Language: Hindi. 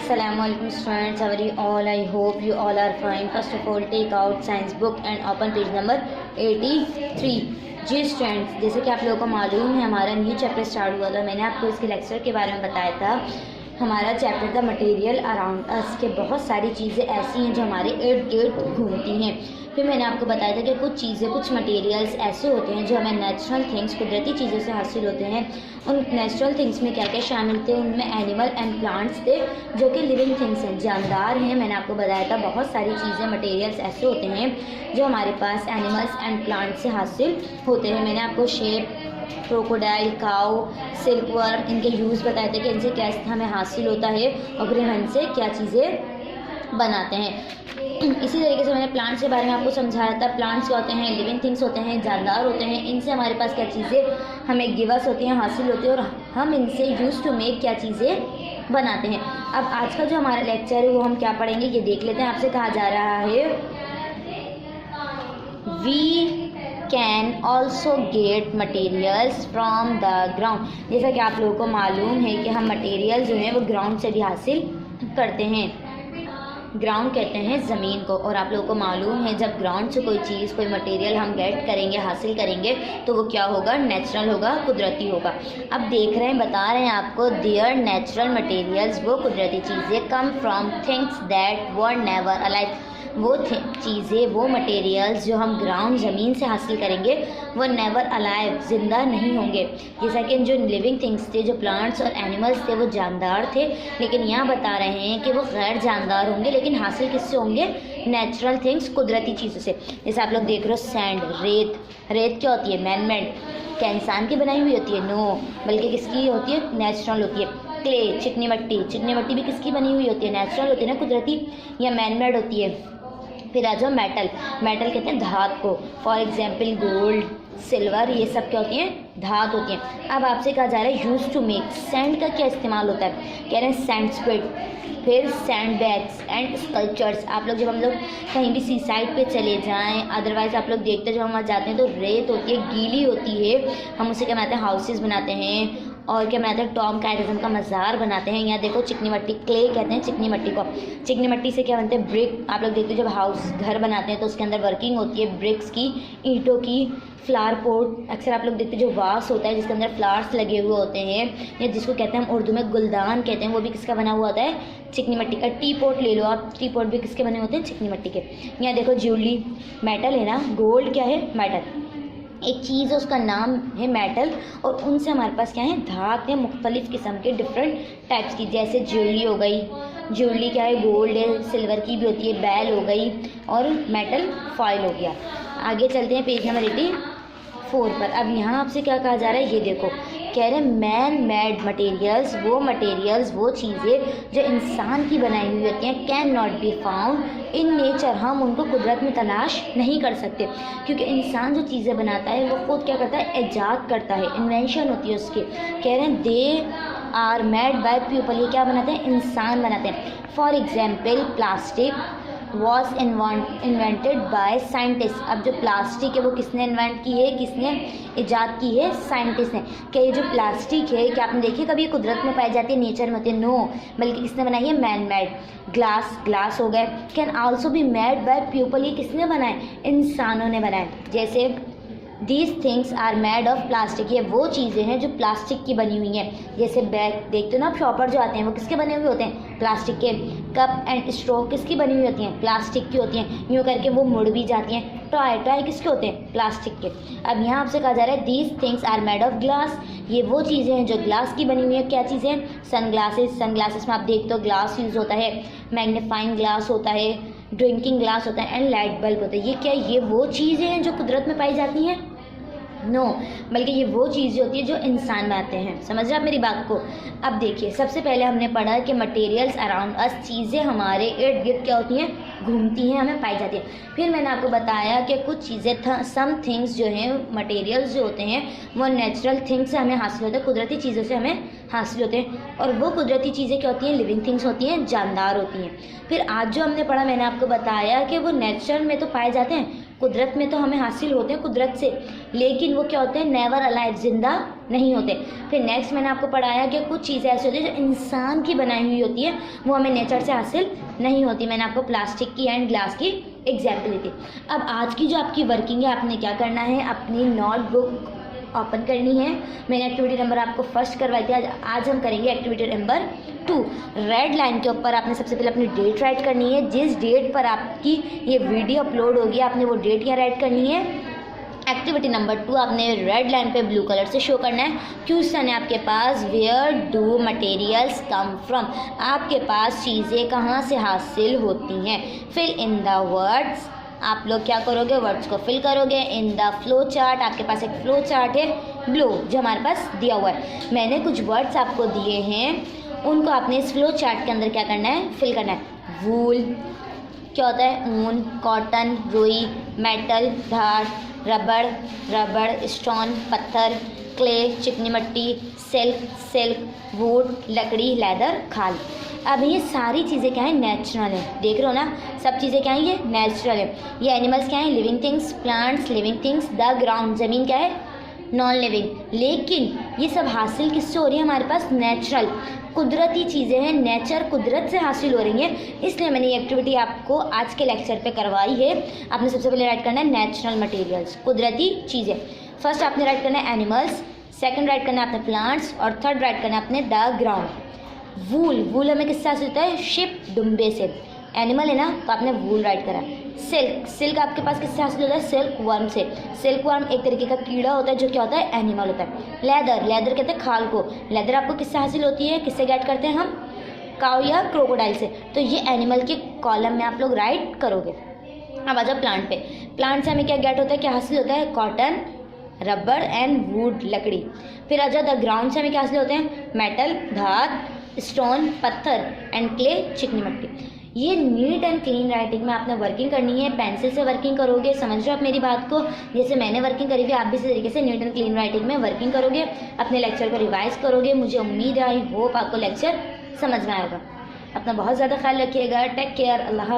Assalamualaikum students, how are you all? I hope you all are fine. First of all, take out science book and open page number 83. Ji students, जैसे कि आप लोगों को मालूम है हमारा न्यू चैप्टर स्टार्ट हुआ था। मैंने आपको इसके लेक्चर के बारे में बताया था। हमारा चैप्टर था मटेरियल अराउंड अस के बहुत सारी चीज़ें ऐसी हैं जो हमारे इर्द गिर्द घूमती हैं। फिर मैंने आपको बताया था कि कुछ चीज़ें, कुछ मटेरियल्स ऐसे होते हैं जो हमें नेचुरल थिंग्स, कुदरती चीज़ों से हासिल होते हैं। उन नेचुरल थिंग्स में क्या क्या शामिल थे, उनमें एनिमल एंड प्लांट्स थे जो कि लिविंग थिंग्स हैं, जानदार हैं। मैंने आपको बताया था बहुत सारी चीज़ें, मटेरियल्स ऐसे होते हैं जो हमारे पास एनिमल्स एंड प्लांट्स से हासिल होते हैं। मैंने आपको शेप, क्रोकोडाइल, काऊ, सिल्कवर्म, इनके यूज़ बताए थे कि इनसे क्या हमें हासिल होता है और फिर हम इनसे क्या चीज़ें बनाते हैं। इसी तरीके से मैंने प्लांट्स के बारे में आपको समझाया था। प्लांट्स क्या होते हैं, लिविंग थिंग्स होते हैं, जानदार होते हैं। इनसे हमारे पास क्या चीज़ें हमें गिवस होती हैं, हासिल होती है और हम इनसे यूज़ टू मेक क्या चीज़ें बनाते हैं। अब आज का जो हमारा लेक्चर है वो हम क्या पढ़ेंगे ये देख लेते हैं। आपसे कहा जा रहा है we can also get materials from the ground. जैसा कि आप लोगों को मालूम है कि हम मटेरियल जो हैं वो ग्राउंड से भी हासिल करते हैं। ग्राउंड कहते हैं ज़मीन को, और आप लोगों को मालूम है जब ग्राउंड से कोई चीज़, कोई मटेरियल हम गेट करेंगे, हासिल करेंगे तो वो क्या होगा, नेचुरल होगा, कुदरती होगा। अब देख रहे हैं, बता रहे हैं आपको, देयर नेचुरल मटेरियल्स, वो कुदरती चीज़ें, come from things that were never alive. वो चीज़ें, वो मटेरियल्स जो हम ग्राउंड ज़मीन से हासिल करेंगे वो नेवर अलाइव, ज़िंदा नहीं होंगे। जैसा कि जो लिविंग थिंग्स थे, जो प्लांट्स और एनिमल्स थे, वो जानदार थे, लेकिन यहाँ बता रहे हैं कि वो गैर जानदार होंगे, लेकिन हासिल किससे होंगे, नेचुरल थिंग्स, कुदरती चीज़ों से। जैसे आप लोग देख रहे हो सैंड, रेत। रेत क्या होती है, मैन मेड। क्या इंसान की बनाई हुई होती है, नो, बल्कि किसकी होती है, नेचुरल होती है। क्ले, चिकनी मट्टी। चिकनी मट्टी भी किसकी बनी हुई होती है, नेचुरल होती है ना, कुदरती, या मैन मेड होती है। फिर आ जाओ मेटल। मेटल कहते हैं धात को, फॉर एग्जाम्पल गोल्ड, सिल्वर, ये सब क्या होती हैं, धात होती हैं। अब आपसे कहा जा रहा है यूज टू मेक। सैंड का क्या इस्तेमाल होता है, कह रहे हैं सैंड स्पिट, फिर सैंड बैग्स एंड स्कल्पचर्स। आप लोग जब हम लोग कहीं भी सी साइड पे चले जाएं, अदरवाइज़ आप लोग देखते हैं जब हम वहाँ जाते हैं तो रेत होती है, गीली होती है, हम उसे क्या बनाते हैं, हाउसेस बनाते हैं, और क्या बनाते हैं, टॉम कैटिज्म का मज़ार बनाते हैं। यहाँ देखो चिकनी मट्टी, क्ले कहते हैं चिकनी मट्टी को। चिकनी मट्टी से क्या बनते हैं, ब्रिक। आप लोग देखते हो जब हाउस, घर बनाते हैं तो उसके अंदर वर्किंग होती है ब्रिक्स की, ईंटों की। फ्लावर पोट, अक्सर आप लोग देखते हैं जो वास होता है जिसके अंदर फ्लावर्स लगे हुए होते हैं, या जिसको कहते हैं हम उर्दू में गुलदान कहते हैं, वो भी किसका बना हुआ होता है, चिकनी मिट्टी का। टी पोट ले लो आप, टी पोट भी किसके बने होते हैं, चिकनी मिट्टी के। यहाँ देखो ज्वेलरी, मेटल है ना, गोल्ड क्या है, मेटल, एक चीज़ है उसका नाम है मेटल, और उनसे हमारे पास क्या है, धात है, मुख्तलिफ़ किस्म के डिफरेंट टाइप्स की। जैसे ज्वेलरी हो गई, ज्वेलरी क्या है, गोल्ड है, सिल्वर की भी होती है, बैल हो गई, और मेटल फॉइल हो गया। आगे चलते हैं पेज नंबर 84 पर। अब यहाँ आपसे क्या कहा जा रहा है, ये देखो, कह रहे हैं मैन मेड मटेरियल्स, वो चीज़ें जो इंसान की बनाई हुई होती हैं, can not be found in nature. हम उनको कुदरत में तलाश नहीं कर सकते, क्योंकि इंसान जो चीज़ें बनाता है वो खुद क्या करता है, ईजाद करता है, इन्वेंशन होती है उसकी। कह रहे हैं they are made by people, ये क्या बनाते हैं, इंसान बनाते हैं। For example plastic was invented by scientist. अब जो प्लास्टिक है वो किसने इन्वेंट की है, किसने ईजाद की है, साइंटिस्ट ने। क्या ये जो प्लास्टिक है, क्या आपने देखी कभी कुदरत में पाई जाती है, नेचर में होती है, नो, बल्कि किसने बनाई है, मैन मेड। ग्लास हो गए, can also be made by people, ये किसने बनाए, इंसानों ने बनाए। जैसे these things are made of plastic, ये वो चीज़ें हैं जो प्लास्टिक की बनी हुई हैं। जैसे बैग देखते हो ना आप, शॉपर जो आते हैं वो किसके बने हुए होते हैं, प्लास्टिक के। कप एंड स्ट्रॉ किसकी बनी हुई होती हैं, प्लास्टिक की होती हैं, यूँ करके वो मुड़ भी जाती हैं। टॉय किसके होते हैं, प्लास्टिक के। अब यहाँ आपसे कहा जा रहा है these things are made of glass, ये वो चीज़ें हैं जो ग्लास की बनी हुई हैं। क्या चीज़ें हैं, सनग्लासेस में आप देखते हो ग्लास यूज़ होता है, मैग्नीफाइंग ग्लास होता है, ड्रिंकिंग ग्लास होता है, एंड लाइट बल्ब होता है। ये क्या, ये वो चीज़ें हैं जो कुदरत में पाई जाती हैं, नो, बल्कि ये वो चीज़ें होती है जो इंसान बनाते हैं। समझ रहे आप मेरी बात को। अब देखिए, सबसे पहले हमने पढ़ा कि मटेरियल्स अराउंड अस, चीज़ें हमारे इर्द गिर्द क्या होती हैं, घूमती हैं, हमें पाई जाती हैं। फिर मैंने आपको बताया कि कुछ चीज़ें, सम थिंग्स जो हैं, मटेरियल्स जो होते हैं वो नेचुरल थिंग्स से हमें हासिल होते हैं, कुदरती चीज़ों से हमें हासिल होते हैं, और वो कुदरती चीज़ें क्या होती हैं, लिविंग थिंग्स होती हैं, जानदार होती हैं। फिर आज जो हमने पढ़ा, मैंने आपको बताया कि वो नेचर में तो पाए जाते हैं, कुदरत में तो हमें हासिल होते हैं कुदरत से, लेकिन वो क्या होते हैं, नेवर अलाइव, जिंदा नहीं होते। फिर नेक्स्ट मैंने आपको पढ़ाया कि कुछ चीज़ें ऐसी होती है जो इंसान की बनाई हुई होती है, वो हमें नेचर से हासिल नहीं होती। मैंने आपको प्लास्टिक की एंड ग्लास की एग्जाम्पल दी थी। अब आज की जो आपकी वर्किंग है, आपने क्या करना है, अपनी नोटबुक ओपन करनी है। मैंने एक्टिविटी नंबर आपको फर्स्ट करवाई थी, आज हम करेंगे एक्टिविटी नंबर 2। रेड लाइन के ऊपर आपने सबसे पहले अपनी डेट राइट करनी है। जिस डेट पर आपकी ये वीडियो अपलोड होगी आपने वो डेट यहाँ राइट करनी है। एक्टिविटी नंबर 2 आपने रेड लाइन पे ब्लू कलर से शो करना है। क्वेश्चन है आपके पास, where do materials come from, आपके पास चीज़ें कहाँ से हासिल होती हैं। फिल इन द वर्ड्स, आप लोग क्या करोगे, वर्ड्स को फिल करोगे इन द फ्लो चार्ट। आपके पास एक फ्लो चार्ट है ब्लू जो हमारे पास दिया हुआ है। मैंने कुछ वर्ड्स आपको दिए हैं, उनको आपने इस फ्लो चार्ट के अंदर क्या करना है, फिल करना है। वूल क्या होता है, ऊन, कॉटन, रुई, मेटल, धार, रबड़, स्टोन, पत्थर, क्ले, चिकनी मिट्टी, सिल्क, वुड, लकड़ी, लेदर, खाल। अब ये सारी चीज़ें क्या है, नेचुरल है। देख रहे हो ना, सब चीज़ें क्या है, ये नेचुरल है। ये एनिमल्स क्या है, living things, plants living things, the ground ज़मीन क्या है, नॉन लिविंग। लेकिन ये सब हासिल किससे हो रही है, हमारे पास नेचुरल कुदरती चीज़ें हैं, नेचर कुदरत से हासिल हो रही हैं। इसलिए मैंने ये एक्टिविटी आपको आज के लेक्चर पे करवाई है। आपने सबसे पहले राइट करना है नेचुरल मटेरियल्स, कुदरती चीज़ें। फर्स्ट आपने राइट करना है एनिमल्स, सेकंड राइट करना है आपने प्लांट्स, और थर्ड राइट करना है आपने द ग्राउंड। वूल हमें किससे हासिल होता है, शिप, दुम्बे से। एनिमल है ना, तो आपने वूल राइट करा। सिल्क आपके पास किससे हासिल होता है, सिल्क वर्म से। सिल्क वर्म एक तरीके का कीड़ा होता है जो क्या होता है, एनिमल होता है। लेदर कहते हैं खाल को। लेदर आपको किससे हासिल होती है, किससे गेट करते हैं हम, काऊ या क्रोकोडाइल से। तो ये एनिमल के कॉलम में आप लोग राइट करोगे। अब आ जाओ प्लांट पे। प्लांट से हमें क्या गेट होता है, क्या हासिल होता है, कॉटन, रबड़ एंड वुड, लकड़ी। फिर आ जाओ द ग्राउंड से हमें क्या हासिल होते हैं, मेटल, धात, स्टोन, पत्थर एंड क्ले, चिकनी मिट्टी। ये नीट एंड क्लीन राइटिंग में आपने वर्किंग करनी है, पेंसिल से वर्किंग करोगे। समझ रहे हो आप मेरी बात को, जैसे मैंने वर्किंग करी हुई आप भी इसी तरीके से नीट एंड क्लीन राइटिंग में वर्किंग करोगे, अपने लेक्चर को रिवाइज करोगे। मुझे उम्मीद है, आई होप आपको लेक्चर समझ में आएगा। अपना बहुत ज़्यादा ख्याल रखिएगा। टेक केयर, अल्लाह हाफ़िज़।